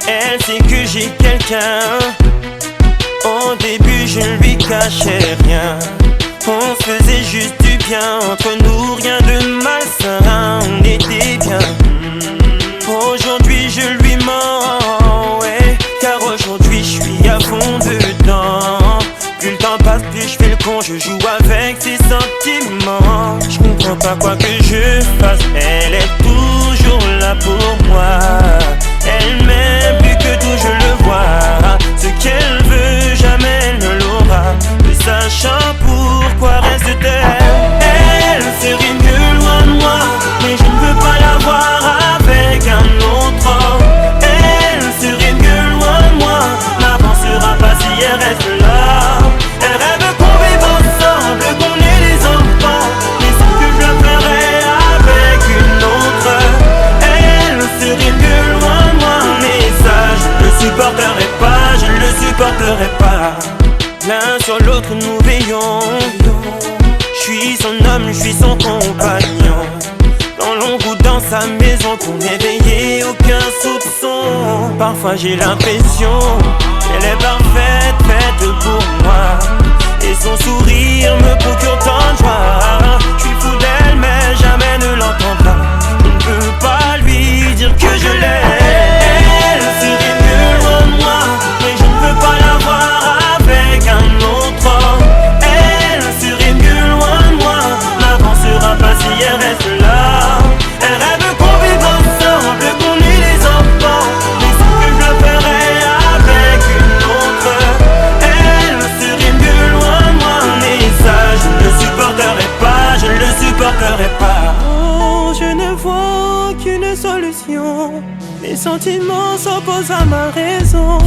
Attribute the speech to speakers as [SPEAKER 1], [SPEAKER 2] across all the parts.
[SPEAKER 1] Elle sait que j'ai quelqu'un. Au début je ne lui cachais rien. On se faisait juste du bien. Entre nous rien de malsain. On était bien. Aujourd'hui je lui mens, ouais. Car aujourd'hui je suis à fond dedans. Plus le temps passe, plus je fais le con. Je joue avec ses sentiments. Je comprends pas quoi que je fasse. Elle est toujours là pour moi. Elle m'aime plus que tout, je le vois. Ce qu'elle veut, jamais elle ne l'aura. Ne sachant pourquoi reste-t-elle. Elle serait mieux loin de moi, mais je ne veux pas la voir avec un autre homme. Elle serait mieux loin de moi, n'avancera pas si elle reste là. Elle rêve qu'on vive ensemble, qu'on ait des enfants, mais sans que je la ferais avec une autre. Elle serait mieux loin de moi, mais ça je ne supporterai pas, je ne le supporterai pas. L'un sur l'autre nous veillons. Je suis son homme, je suis son compagnon. Dans l'ombre ou dans sa maison, pour n'éveiller aucun soupçon. Parfois j'ai l'impression qu'elle est parfaite, faite pour moi. Et son sourire me procure tant de joie. Je suis fou d'elle mais jamais ne l'entendra. Je ne peux pas lui dire que je l'aime. Elle serait mieux loin de moi, mais je ne veux pas la voir avec un autre homme. Elle serait mieux loin de moi, n'avancera pas si elle reste là. Elle rêve qu'on vive ensemble, qu'on ait des enfants, mais sans que je la ferais avec une autre. Elle serait mieux loin de moi, mais ça je ne le supporterai pas, je ne le supporterai pas. Oh, je ne vois qu'une solution. Mes sentiments s'opposent à ma raison.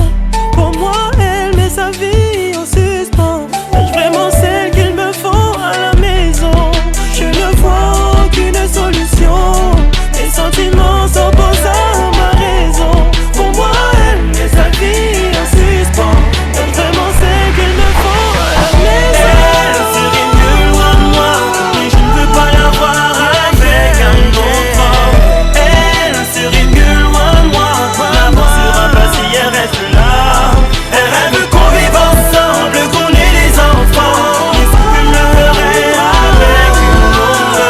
[SPEAKER 1] Pour moi, elle met sa vie en suspens. Est-ce vraiment celle qu'il me faut à la maison? Je ne vois qu'une solution. Mes sentiments s'opposent à ma raison. Pour moi, elle met sa vie en suspens. Est-ce vraiment celle qu'il me faut à la maison? Elle serait mieux loin de moi, mais je ne veux pas la voir avec un autre homme. Elle serait mieux loin de moi, n'avancera pas si elle reste là. Elle rêve qu'on vive ensemble, qu'on ait des enfants, mais sans que je le ferais avec une autre.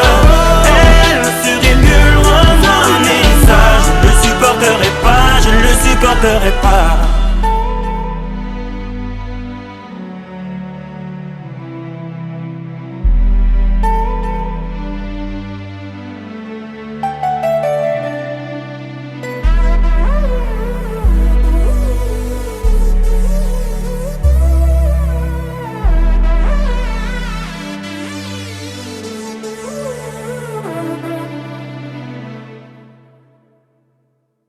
[SPEAKER 1] Elle serait mieux loin de moi, mais ça je ne le supporterai pas, je ne le supporterai pas.